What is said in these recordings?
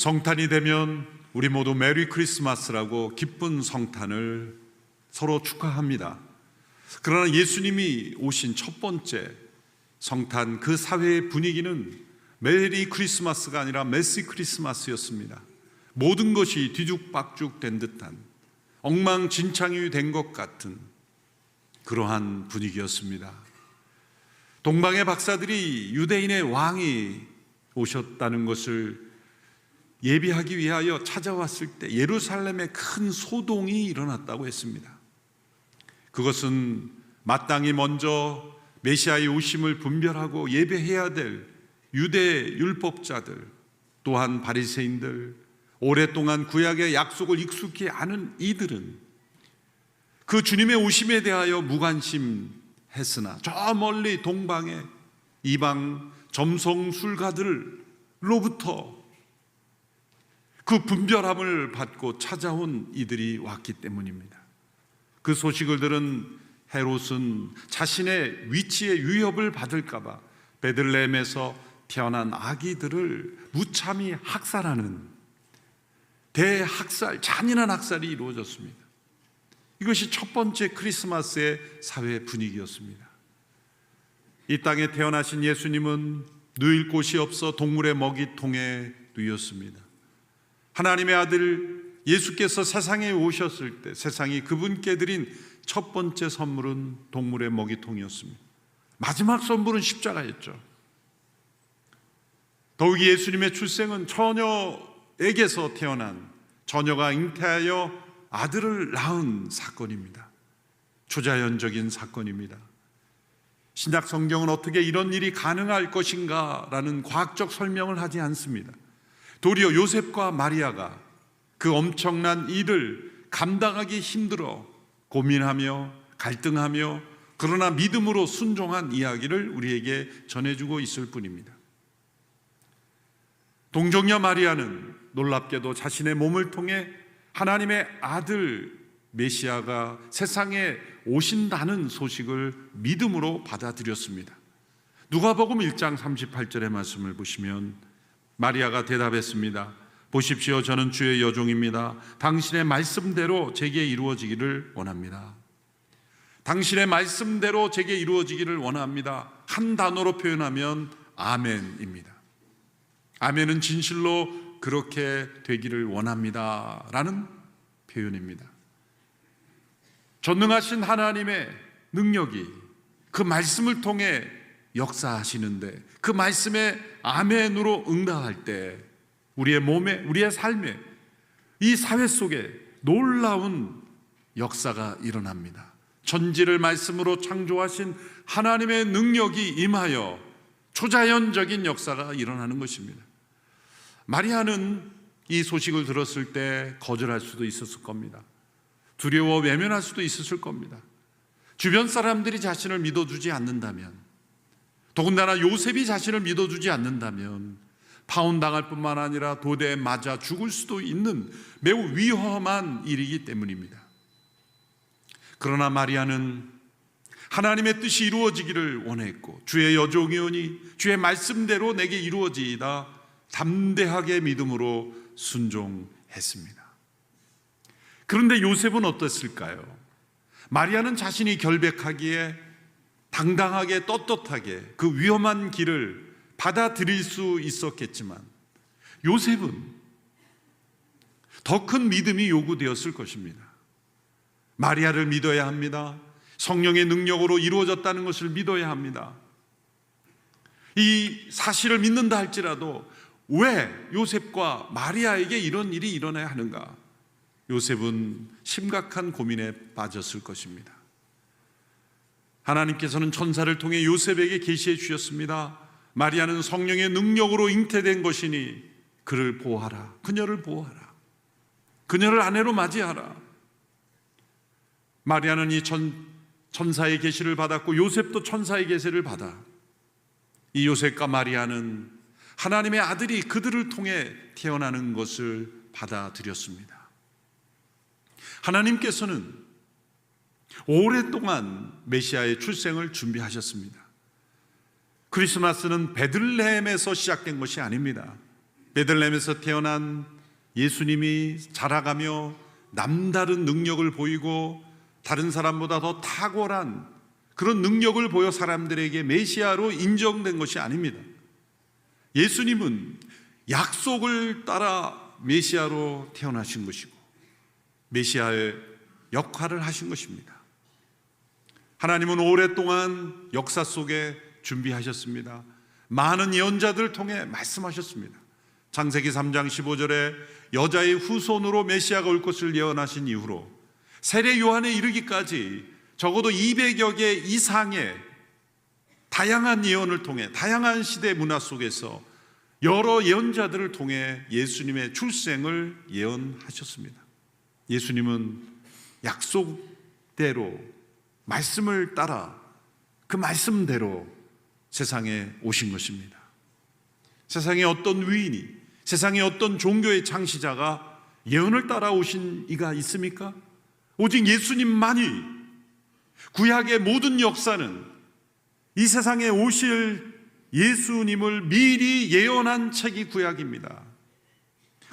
성탄이 되면 우리 모두 메리 크리스마스라고 기쁜 성탄을 서로 축하합니다. 그러나 예수님이 오신 첫 번째 성탄, 그 사회의 분위기는 메리 크리스마스가 아니라 메시 크리스마스였습니다. 모든 것이 뒤죽박죽 된 듯한, 엉망진창이 된 것 같은 그러한 분위기였습니다. 동방의 박사들이 유대인의 왕이 오셨다는 것을 예비하기 위하여 찾아왔을 때 예루살렘에 큰 소동이 일어났다고 했습니다. 그것은 마땅히 먼저 메시아의 오심을 분별하고 예배해야 될 유대 율법자들, 또한 바리새인들, 오랫동안 구약의 약속을 익숙히 아는 이들은 그 주님의 오심에 대하여 무관심했으나 저 멀리 동방의 이방 점성술가들로부터 그 분별함을 받고 찾아온 이들이 왔기 때문입니다. 그 소식을 들은 헤롯은 자신의 위치에 위협을 받을까 봐 베들레헴에서 태어난 아기들을 무참히 학살하는 대학살, 잔인한 학살이 이루어졌습니다. 이것이 첫 번째 크리스마스의 사회 분위기였습니다. 이 땅에 태어나신 예수님은 누일 곳이 없어 동물의 먹이통에 누였습니다. 하나님의 아들 예수께서 세상에 오셨을 때 세상이 그분께 드린 첫 번째 선물은 동물의 먹이통이었습니다. 마지막 선물은 십자가였죠. 더욱이 예수님의 출생은 처녀에게서 태어난, 처녀가 잉태하여 아들을 낳은 사건입니다. 초자연적인 사건입니다. 신약 성경은 어떻게 이런 일이 가능할 것인가 라는 과학적 설명을 하지 않습니다. 도리어 요셉과 마리아가 그 엄청난 일을 감당하기 힘들어 고민하며 갈등하며 그러나 믿음으로 순종한 이야기를 우리에게 전해주고 있을 뿐입니다. 동정녀 마리아는 놀랍게도 자신의 몸을 통해 하나님의 아들 메시아가 세상에 오신다는 소식을 믿음으로 받아들였습니다. 누가복음 1장 38절의 말씀을 보시면 마리아가 대답했습니다. 보십시오, 저는 주의 여종입니다. 당신의 말씀대로 제게 이루어지기를 원합니다. 당신의 말씀대로 제게 이루어지기를 원합니다. 한 단어로 표현하면 아멘입니다. 아멘은 진실로 그렇게 되기를 원합니다 라는 표현입니다. 전능하신 하나님의 능력이 그 말씀을 통해 역사하시는데 그 말씀에 아멘으로 응답할 때 우리의 몸에, 우리의 삶에, 이 사회 속에 놀라운 역사가 일어납니다. 천지를 말씀으로 창조하신 하나님의 능력이 임하여 초자연적인 역사가 일어나는 것입니다. 마리아는 이 소식을 들었을 때 거절할 수도 있었을 겁니다. 두려워 외면할 수도 있었을 겁니다. 주변 사람들이 자신을 믿어주지 않는다면, 더군다나 요셉이 자신을 믿어주지 않는다면 파혼당할 뿐만 아니라 도대에 맞아 죽을 수도 있는 매우 위험한 일이기 때문입니다. 그러나 마리아는 하나님의 뜻이 이루어지기를 원했고 주의 여종이오니 주의 말씀대로 내게 이루어지이다 담대하게 믿음으로 순종했습니다. 그런데 요셉은 어땠을까요? 마리아는 자신이 결백하기에 당당하게 떳떳하게 그 위험한 길을 받아들일 수 있었겠지만 요셉은 더 큰 믿음이 요구되었을 것입니다. 마리아를 믿어야 합니다. 성령의 능력으로 이루어졌다는 것을 믿어야 합니다. 이 사실을 믿는다 할지라도 왜 요셉과 마리아에게 이런 일이 일어나야 하는가? 요셉은 심각한 고민에 빠졌을 것입니다. 하나님께서는 천사를 통해 요셉에게 계시해 주셨습니다. 마리아는 성령의 능력으로 잉태된 것이니 그를 보호하라. 그녀를 보호하라. 그녀를 아내로 맞이하라. 마리아는 이 천사의 계시를 받았고 요셉도 천사의 계시를 받아 이 요셉과 마리아는 하나님의 아들이 그들을 통해 태어나는 것을 받아들였습니다. 하나님께서는 오랫동안 메시아의 출생을 준비하셨습니다. 크리스마스는 베들레헴에서 시작된 것이 아닙니다. 베들레헴에서 태어난 예수님이 자라가며 남다른 능력을 보이고 다른 사람보다 더 탁월한 그런 능력을 보여 사람들에게 메시아로 인정된 것이 아닙니다. 예수님은 약속을 따라 메시아로 태어나신 것이고 메시아의 역할을 하신 것입니다. 하나님은 오랫동안 역사 속에 준비하셨습니다. 많은 예언자들을 통해 말씀하셨습니다. 창세기 3장 15절에 여자의 후손으로 메시아가 올 것을 예언하신 이후로 세례 요한에 이르기까지 적어도 200여 개 이상의 다양한 예언을 통해 다양한 시대 문화 속에서 여러 예언자들을 통해 예수님의 출생을 예언하셨습니다. 예수님은 약속대로 말씀을 따라 그 말씀대로 세상에 오신 것입니다. 세상에 어떤 위인이, 세상에 어떤 종교의 창시자가 예언을 따라 오신 이가 있습니까? 오직 예수님만이. 구약의 모든 역사는 이 세상에 오실 예수님을 미리 예언한 책이 구약입니다.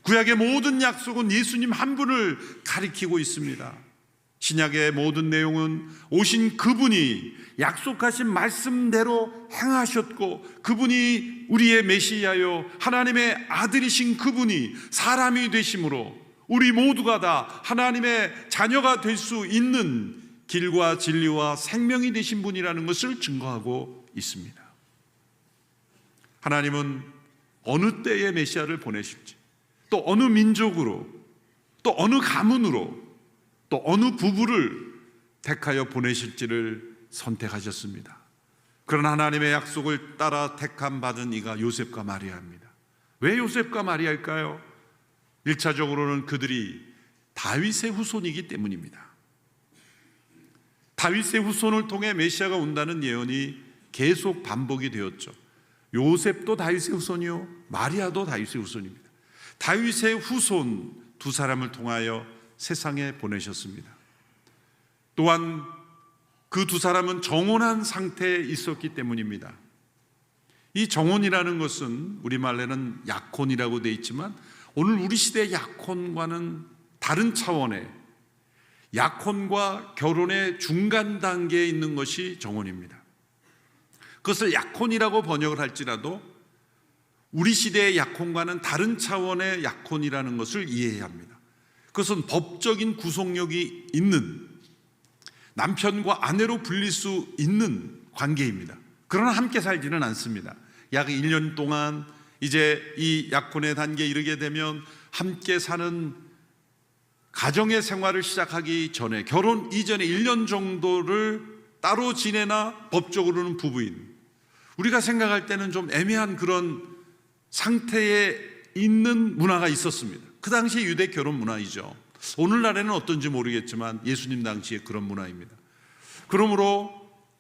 구약의 모든 약속은 예수님 한 분을 가리키고 있습니다. 신약의 모든 내용은 오신 그분이 약속하신 말씀대로 행하셨고 그분이 우리의 메시아요 하나님의 아들이신 그분이 사람이 되심으로 우리 모두가 다 하나님의 자녀가 될 수 있는 길과 진리와 생명이 되신 분이라는 것을 증거하고 있습니다. 하나님은 어느 때에 메시아를 보내실지, 또 어느 민족으로, 또 어느 가문으로, 또 어느 부부를 택하여 보내실지를 선택하셨습니다. 그런 하나님의 약속을 따라 택함 받은 이가 요셉과 마리아입니다. 왜 요셉과 마리아일까요? 1차적으로는 그들이 다윗의 후손이기 때문입니다. 다윗의 후손을 통해 메시아가 온다는 예언이 계속 반복이 되었죠. 요셉도 다윗의 후손이요 마리아도 다윗의 후손입니다. 다윗의 후손 두 사람을 통하여 세상에 보내셨습니다. 또한 그 두 사람은 정혼한 상태에 있었기 때문입니다. 이 정혼이라는 것은 우리말에는 약혼이라고 되어 있지만 오늘 우리 시대의 약혼과는 다른 차원의 약혼과 결혼의 중간 단계에 있는 것이 정혼입니다. 그것을 약혼이라고 번역을 할지라도 우리 시대의 약혼과는 다른 차원의 약혼이라는 것을 이해해야 합니다. 그것은 법적인 구속력이 있는 남편과 아내로 불릴 수 있는 관계입니다. 그러나 함께 살지는 않습니다. 약 1년 동안 이제 이 약혼의 단계에 이르게 되면 함께 사는 가정의 생활을 시작하기 전에 결혼 이전에 1년 정도를 따로 지내나 법적으로는 부부인 우리가 생각할 때는 좀 애매한 그런 상태에 있는 문화가 있었습니다. 그 당시 유대 결혼 문화이죠. 오늘날에는 어떤지 모르겠지만 예수님 당시에 그런 문화입니다. 그러므로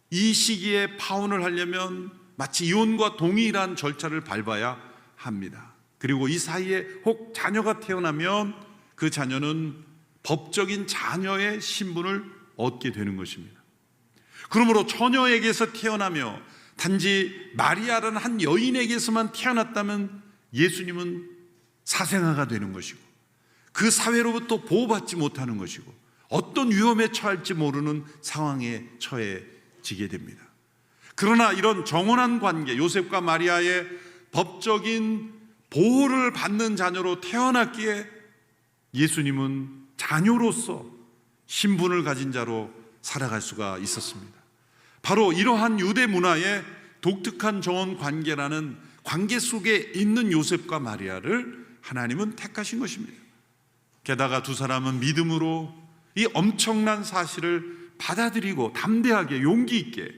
이 시기에 파혼을 하려면 마치 이혼과 동일한 절차를 밟아야 합니다. 그리고 이 사이에 혹 자녀가 태어나면 그 자녀는 법적인 자녀의 신분을 얻게 되는 것입니다. 그러므로 처녀에게서 태어나며 단지 마리아라는 한 여인에게서만 태어났다면 예수님은 사생아가 되는 것이고 그 사회로부터 보호받지 못하는 것이고 어떤 위험에 처할지 모르는 상황에 처해지게 됩니다. 그러나 이런 정혼한 관계, 요셉과 마리아의 법적인 보호를 받는 자녀로 태어났기에 예수님은 자녀로서 신분을 가진 자로 살아갈 수가 있었습니다. 바로 이러한 유대 문화의 독특한 정혼 관계라는 관계 속에 있는 요셉과 마리아를 하나님은 택하신 것입니다. 게다가 두 사람은 믿음으로 이 엄청난 사실을 받아들이고 담대하게 용기 있게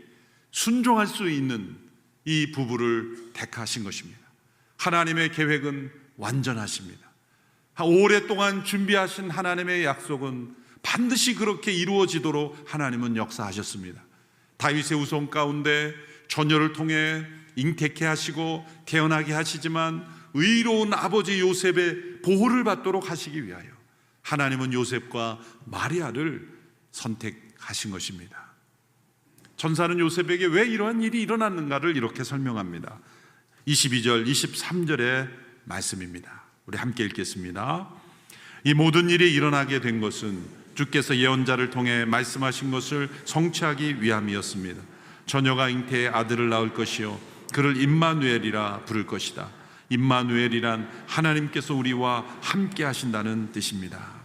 순종할 수 있는 이 부부를 택하신 것입니다. 하나님의 계획은 완전하십니다. 오랫동안 준비하신 하나님의 약속은 반드시 그렇게 이루어지도록 하나님은 역사하셨습니다. 다윗의 후손 가운데 처녀를 통해 잉태케 하시고 태어나게 하시지만 의로운 아버지 요셉의 보호를 받도록 하시기 위하여 하나님은 요셉과 마리아를 선택하신 것입니다. 천사는 요셉에게 왜 이러한 일이 일어났는가를 이렇게 설명합니다. 22절, 23절에 말씀입니다. 우리 함께 읽겠습니다. 이 모든 일이 일어나게 된 것은 주께서 예언자를 통해 말씀하신 것을 성취하기 위함이었습니다. 처녀가 잉태의 아들을 낳을 것이요 그를 임마누엘이라 부를 것이다. 임마누엘이란 하나님께서 우리와 함께 하신다는 뜻입니다.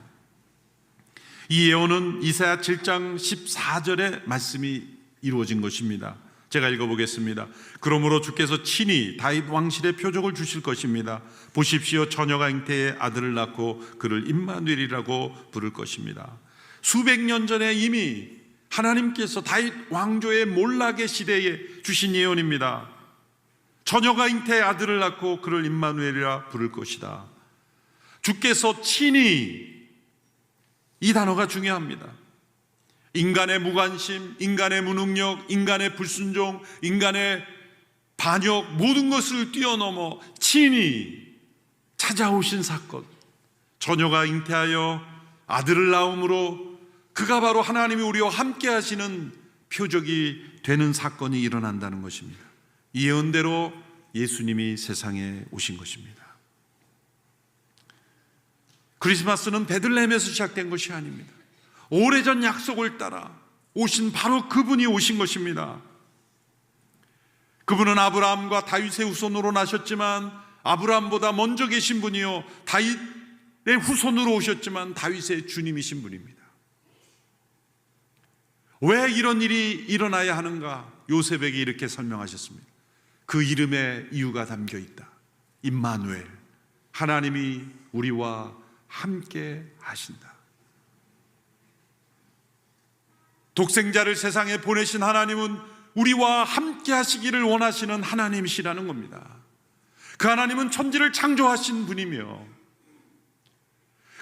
이 예언은 이사야 7장 14절의 말씀이 이루어진 것입니다. 제가 읽어보겠습니다. 그러므로 주께서 친히 다윗 왕실의 표적을 주실 것입니다. 보십시오, 처녀가 잉태의 아들을 낳고 그를 임마누엘이라고 부를 것입니다. 수백 년 전에 이미 하나님께서 다윗 왕조의 몰락의 시대에 주신 예언입니다. 처녀가 잉태의 아들을 낳고 그를 임마누엘이라 부를 것이다. 주께서 친히, 이 단어가 중요합니다. 인간의 무관심, 인간의 무능력, 인간의 불순종, 인간의 반역, 모든 것을 뛰어넘어 친히 찾아오신 사건, 처녀가 잉태하여 아들을 낳음으로 그가 바로 하나님이 우리와 함께 하시는 표적이 되는 사건이 일어난다는 것입니다. 이 예언대로 예수님이 세상에 오신 것입니다. 크리스마스는 베들레헴에서 시작된 것이 아닙니다. 오래전 약속을 따라 오신 바로 그분이 오신 것입니다. 그분은 아브라함과 다윗의 후손으로 나셨지만 아브라함보다 먼저 계신 분이요 다윗의 후손으로 오셨지만 다윗의 주님이신 분입니다. 왜 이런 일이 일어나야 하는가? 요셉에게 이렇게 설명하셨습니다. 그 이름에 이유가 담겨 있다. 임마누엘, 하나님이 우리와 함께 하신다. 독생자를 세상에 보내신 하나님은 우리와 함께 하시기를 원하시는 하나님이시라는 겁니다. 그 하나님은 천지를 창조하신 분이며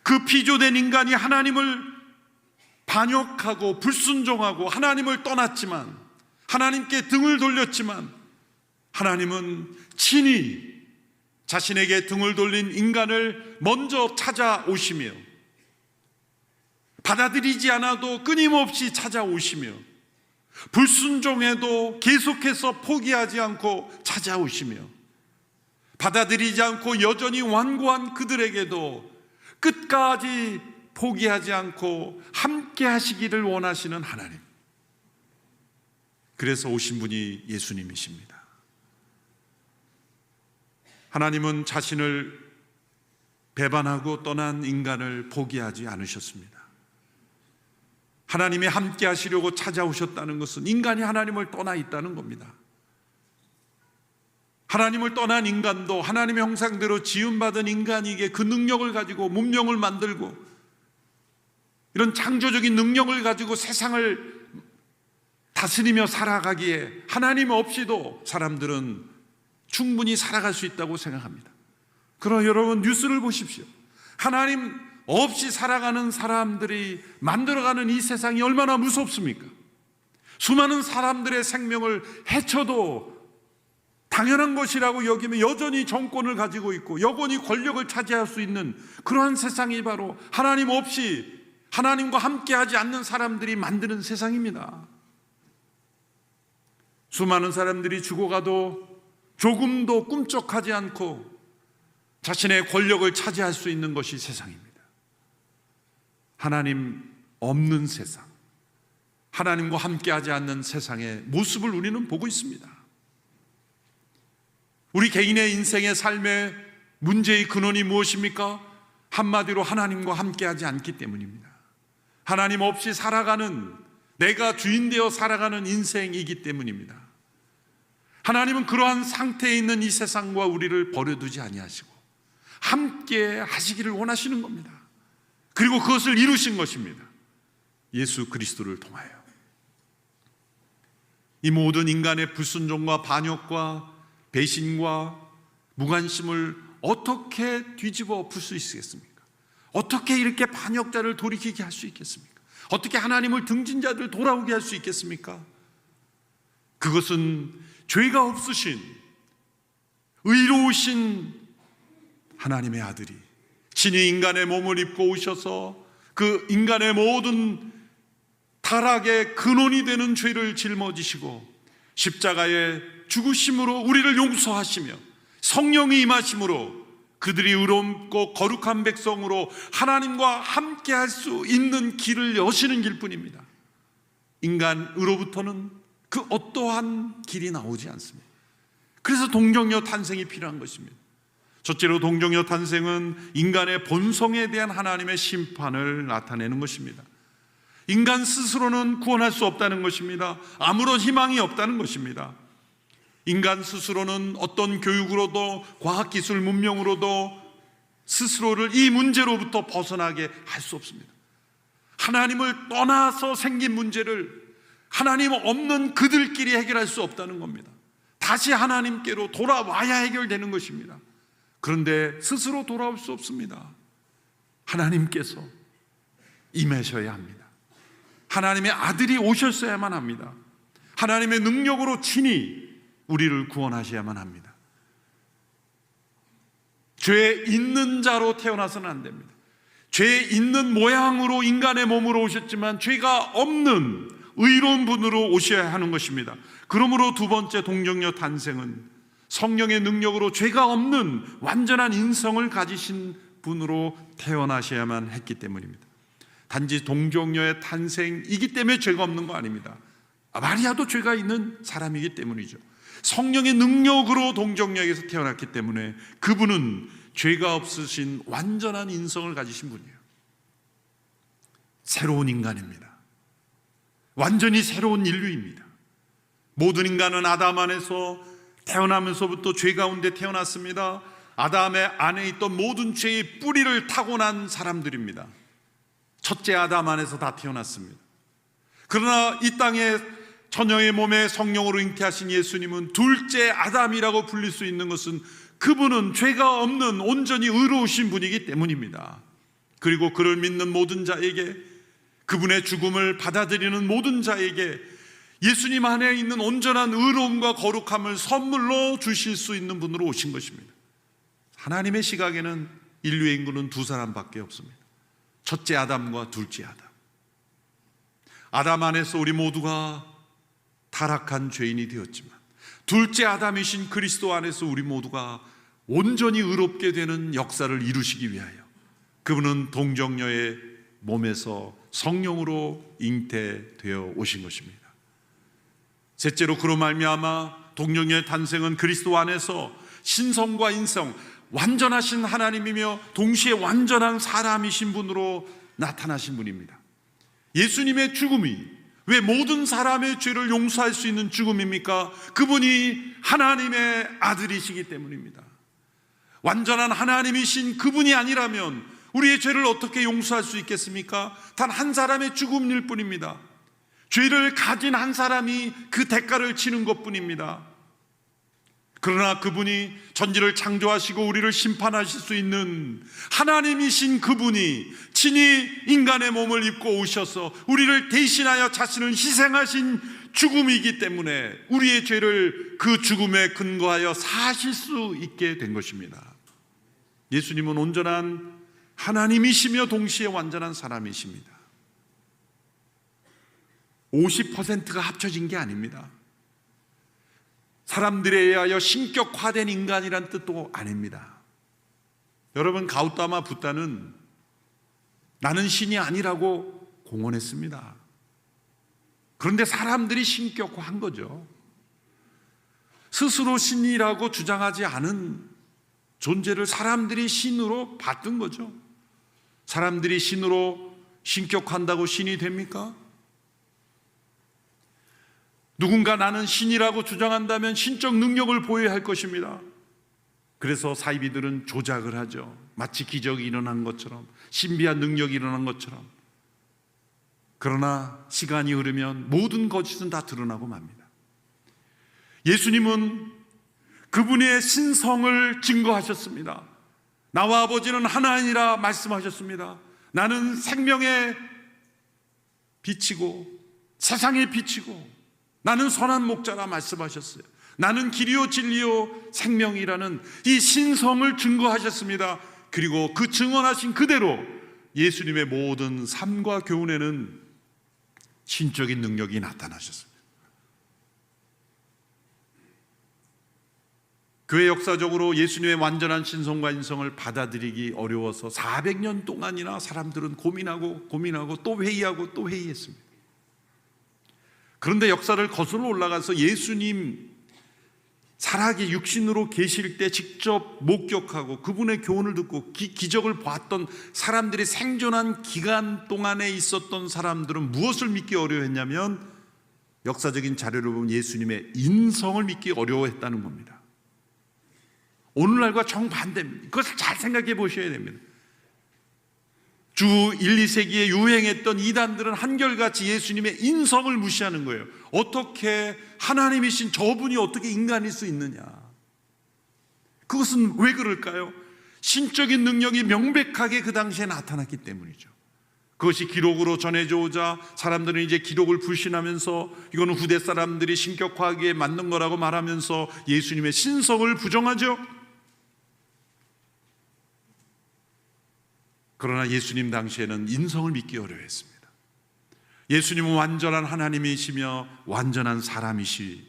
그 피조된 인간이 하나님을 반역하고 불순종하고 하나님을 떠났지만, 하나님께 등을 돌렸지만, 하나님은 친히 자신에게 등을 돌린 인간을 먼저 찾아오시며 받아들이지 않아도 끊임없이 찾아오시며 불순종해도 계속해서 포기하지 않고 찾아오시며 받아들이지 않고 여전히 완고한 그들에게도 끝까지 포기하지 않고 함께 하시기를 원하시는 하나님. 그래서 오신 분이 예수님이십니다. 하나님은 자신을 배반하고 떠난 인간을 포기하지 않으셨습니다. 하나님이 함께 하시려고 찾아오셨다는 것은 인간이 하나님을 떠나 있다는 겁니다. 하나님을 떠난 인간도 하나님의 형상대로 지음받은 인간에게 그 능력을 가지고 문명을 만들고 이런 창조적인 능력을 가지고 세상을 다스리며 살아가기에 하나님 없이도 사람들은 충분히 살아갈 수 있다고 생각합니다. 그러나 여러분, 뉴스를 보십시오. 하나님 없이 살아가는 사람들이 만들어가는 이 세상이 얼마나 무섭습니까? 수많은 사람들의 생명을 해쳐도 당연한 것이라고 여기며 여전히 정권을 가지고 있고 여전히 권력을 차지할 수 있는 그러한 세상이 바로 하나님 없이, 하나님과 함께하지 않는 사람들이 만드는 세상입니다. 수많은 사람들이 죽어가도 조금도 꿈쩍하지 않고 자신의 권력을 차지할 수 있는 것이 세상입니다. 하나님 없는 세상, 하나님과 함께하지 않는 세상의 모습을 우리는 보고 있습니다. 우리 개인의 인생의 삶의 문제의 근원이 무엇입니까? 한마디로 하나님과 함께하지 않기 때문입니다. 하나님 없이 살아가는, 내가 주인 되어 살아가는 인생이기 때문입니다. 하나님은 그러한 상태에 있는 이 세상과 우리를 버려두지 아니하시고 함께 하시기를 원하시는 겁니다. 그리고 그것을 이루신 것입니다. 예수 그리스도를 통하여. 이 모든 인간의 불순종과 반역과 배신과 무관심을 어떻게 뒤집어 풀 수 있겠습니까? 어떻게 이렇게 반역자를 돌이키게 할 수 있겠습니까? 어떻게 하나님을 등진 자들 돌아오게 할 수 있겠습니까? 그것은 죄가 없으신 의로우신 하나님의 아들이 친히 인간의 몸을 입고 오셔서 그 인간의 모든 타락의 근원이 되는 죄를 짊어지시고 십자가의 죽으심으로 우리를 용서하시며 성령이 임하심으로 그들이 의롭고 거룩한 백성으로 하나님과 함께 할 수 있는 길을 여시는 길뿐입니다. 인간으로부터는 그 어떠한 길이 나오지 않습니다. 그래서 동정녀 탄생이 필요한 것입니다. 첫째로 동정녀 탄생은 인간의 본성에 대한 하나님의 심판을 나타내는 것입니다. 인간 스스로는 구원할 수 없다는 것입니다. 아무런 희망이 없다는 것입니다. 인간 스스로는 어떤 교육으로도 과학기술 문명으로도 스스로를 이 문제로부터 벗어나게 할 수 없습니다. 하나님을 떠나서 생긴 문제를 하나님 없는 그들끼리 해결할 수 없다는 겁니다. 다시 하나님께로 돌아와야 해결되는 것입니다. 그런데 스스로 돌아올 수 없습니다. 하나님께서 임하셔야 합니다. 하나님의 아들이 오셨어야만 합니다. 하나님의 능력으로 친히 우리를 구원하셔야만 합니다. 죄 있는 자로 태어나서는 안 됩니다. 죄 있는 모양으로 인간의 몸으로 오셨지만 죄가 없는 의로운 분으로 오셔야 하는 것입니다. 그러므로 두 번째 동정녀 탄생은 성령의 능력으로 죄가 없는 완전한 인성을 가지신 분으로 태어나셔야만 했기 때문입니다. 단지 동정녀의 탄생이기 때문에 죄가 없는 거 아닙니다. 마리아도 죄가 있는 사람이기 때문이죠. 성령의 능력으로 동정녀에게서 태어났기 때문에 그분은 죄가 없으신 완전한 인성을 가지신 분이에요. 새로운 인간입니다. 완전히 새로운 인류입니다. 모든 인간은 아담 안에서 태어나면서부터 죄 가운데 태어났습니다. 아담의 안에 있던 모든 죄의 뿌리를 타고난 사람들입니다. 첫째 아담 안에서 다 태어났습니다. 그러나 이 땅에 처녀의 몸에 성령으로 잉태하신 예수님은 둘째 아담이라고 불릴 수 있는 것은 그분은 죄가 없는 온전히 의로우신 분이기 때문입니다. 그리고 그를 믿는 모든 자에게, 그분의 죽음을 받아들이는 모든 자에게 예수님 안에 있는 온전한 의로움과 거룩함을 선물로 주실 수 있는 분으로 오신 것입니다. 하나님의 시각에는 인류의 인구는 두 사람밖에 없습니다. 첫째 아담과 둘째 아담. 아담 안에서 우리 모두가 타락한 죄인이 되었지만 둘째 아담이신 그리스도 안에서 우리 모두가 온전히 의롭게 되는 역사를 이루시기 위하여 그분은 동정녀의 몸에서 성령으로 잉태되어 오신 것입니다. 셋째로 그로 말미암아 동정녀의 탄생은 그리스도 안에서 신성과 인성, 완전하신 하나님이며 동시에 완전한 사람이신 분으로 나타나신 분입니다. 예수님의 죽음이 왜 모든 사람의 죄를 용서할 수 있는 죽음입니까? 그분이 하나님의 아들이시기 때문입니다. 완전한 하나님이신 그분이 아니라면 우리의 죄를 어떻게 용서할 수 있겠습니까? 단 한 사람의 죽음일 뿐입니다. 죄를 가진 한 사람이 그 대가를 치는 것뿐입니다. 그러나 그분이 전지를 창조하시고 우리를 심판하실 수 있는 하나님이신 그분이 친히 인간의 몸을 입고 오셔서 우리를 대신하여 자신을 희생하신 죽음이기 때문에 우리의 죄를 그 죽음에 근거하여 사실 수 있게 된 것입니다. 예수님은 온전한 하나님이시며 동시에 완전한 사람이십니다. 50%가 합쳐진 게 아닙니다. 사람들에 의하여 신격화된 인간이란 뜻도 아닙니다. 여러분, 가우타마 붓다는 나는 신이 아니라고 공언했습니다. 그런데 사람들이 신격화한 거죠. 스스로 신이라고 주장하지 않은 존재를 사람들이 신으로 받든 거죠. 사람들이 신으로 신격화한다고 신이 됩니까? 누군가 나는 신이라고 주장한다면 신적 능력을 보여야 할 것입니다. 그래서 사이비들은 조작을 하죠. 마치 기적이 일어난 것처럼, 신비한 능력이 일어난 것처럼. 그러나 시간이 흐르면 모든 거짓은 다 드러나고 맙니다. 예수님은 그분의 신성을 증거하셨습니다. 나와 아버지는 하나이라 말씀하셨습니다. 나는 생명의 빛이고 세상의 빛이고 나는 선한 목자라 말씀하셨어요. 나는 길이요 진리요 생명이라는 이 신성을 증거하셨습니다. 그리고 그 증언하신 그대로 예수님의 모든 삶과 교훈에는 신적인 능력이 나타나셨습니다. 교회 역사적으로 예수님의 완전한 신성과 인성을 받아들이기 어려워서 400년 동안이나 사람들은 고민하고 또 회의하고 또 회의했습니다. 그런데 역사를 거슬러 올라가서 예수님 살아계 육신으로 계실 때 직접 목격하고 그분의 교훈을 듣고 기적을 봤던 사람들이 생존한 기간 동안에 있었던 사람들은 무엇을 믿기 어려워했냐면 역사적인 자료를 보면 예수님의 인성을 믿기 어려워했다는 겁니다. 오늘날과 정반대입니다. 그것을 잘 생각해 보셔야 됩니다. 주 1, 2세기에 유행했던 이단들은 한결같이 예수님의 인성을 무시하는 거예요. 어떻게 하나님이신 저분이 어떻게 인간일 수 있느냐. 그것은 왜 그럴까요? 신적인 능력이 명백하게 그 당시에 나타났기 때문이죠. 그것이 기록으로 전해져 오자 사람들은 이제 기록을 불신하면서 이거는 후대 사람들이 신격화하기에 맞는 거라고 말하면서 예수님의 신성을 부정하죠. 그러나 예수님 당시에는 인성을 믿기 어려워했습니다. 예수님은 완전한 하나님이시며 완전한 사람이시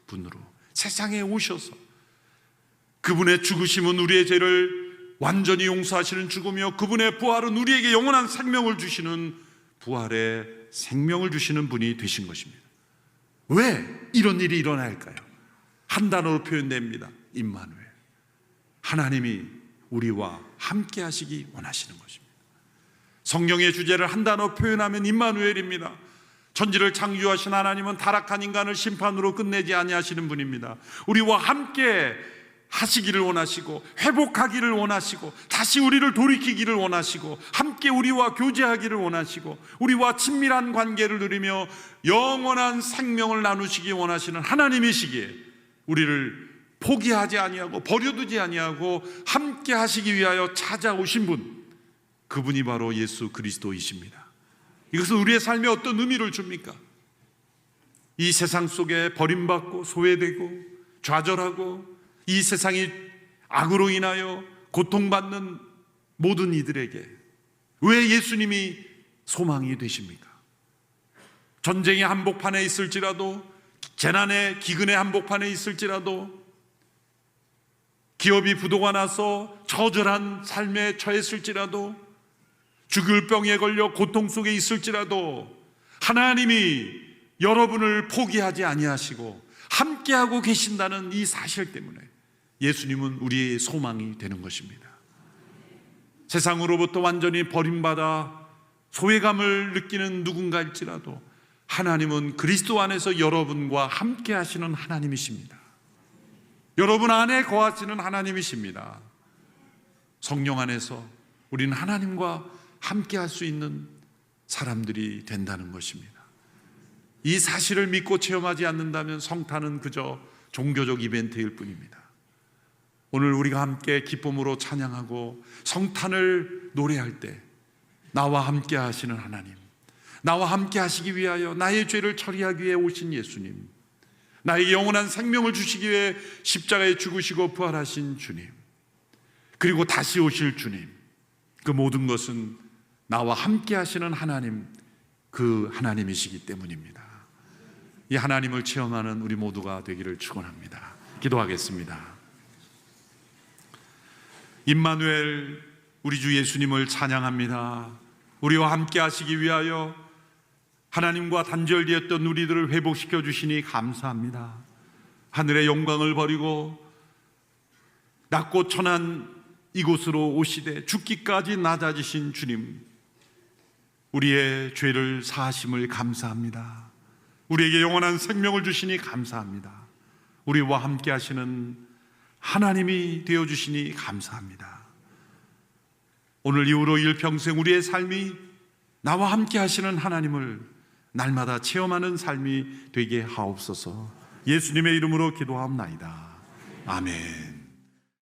분으로 세상에 오셔서 그분의 죽으심은 우리의 죄를 완전히 용서하시는 죽음이요 그분의 부활은 우리에게 영원한 생명을 주시는 부활의 생명을 주시는 분이 되신 것입니다. 왜 이런 일이 일어날까요? 한 단어로 표현됩니다. 임마누엘. 하나님이 우리와 함께 하시기 원하시는 것입니다. 성령의 주제를 한 단어 표현하면 임마누엘입니다. 천지를 창조하신 하나님은 타락한 인간을 심판으로 끝내지 아니하시는 분입니다. 우리와 함께 하시기를 원하시고 회복하기를 원하시고 다시 우리를 돌이키기를 원하시고 함께 우리와 교제하기를 원하시고 우리와 친밀한 관계를 누리며 영원한 생명을 나누시기 원하시는 하나님이시기에 우리를 포기하지 아니하고 버려두지 아니하고 함께 하시기 위하여 찾아오신 분, 그분이 바로 예수 그리스도이십니다. 이것은 우리의 삶에 어떤 의미를 줍니까? 이 세상 속에 버림받고 소외되고 좌절하고 이 세상이 악으로 인하여 고통받는 모든 이들에게 왜 예수님이 소망이 되십니까? 전쟁의 한복판에 있을지라도 재난의 기근의 한복판에 있을지라도 기업이 부도가 나서 처절한 삶에 처했을지라도 죽을 병에 걸려 고통 속에 있을지라도 하나님이 여러분을 포기하지 아니하시고 함께하고 계신다는 이 사실 때문에 예수님은 우리의 소망이 되는 것입니다. 세상으로부터 완전히 버림받아 소외감을 느끼는 누군가일지라도 하나님은 그리스도 안에서 여러분과 함께 하시는 하나님이십니다. 여러분 안에 거하시는 하나님이십니다. 성령 안에서 우리는 하나님과 함께 할 수 있는 사람들이 된다는 것입니다. 이 사실을 믿고 체험하지 않는다면 성탄은 그저 종교적 이벤트일 뿐입니다. 오늘 우리가 함께 기쁨으로 찬양하고 성탄을 노래할 때 나와 함께 하시는 하나님, 나와 함께 하시기 위하여 나의 죄를 처리하기 위해 오신 예수님, 나에게 영원한 생명을 주시기 위해 십자가에 죽으시고 부활하신 주님, 그리고 다시 오실 주님, 그 모든 것은 나와 함께 하시는 하나님, 그 하나님이시기 때문입니다. 이 하나님을 체험하는 우리 모두가 되기를 축원합니다. 기도하겠습니다. 임마누엘, 우리 주 예수님을 찬양합니다. 우리와 함께 하시기 위하여 하나님과 단절되었던 우리들을 회복시켜 주시니 감사합니다. 하늘의 영광을 버리고 낮고 천한 이곳으로 오시되 죽기까지 낮아지신 주님, 우리의 죄를 사하심을 감사합니다. 우리에게 영원한 생명을 주시니 감사합니다. 우리와 함께 하시는 하나님이 되어주시니 감사합니다. 오늘 이후로 일평생 우리의 삶이 나와 함께 하시는 하나님을 날마다 체험하는 삶이 되게 하옵소서. 예수님의 이름으로 기도하옵나이다. 아멘.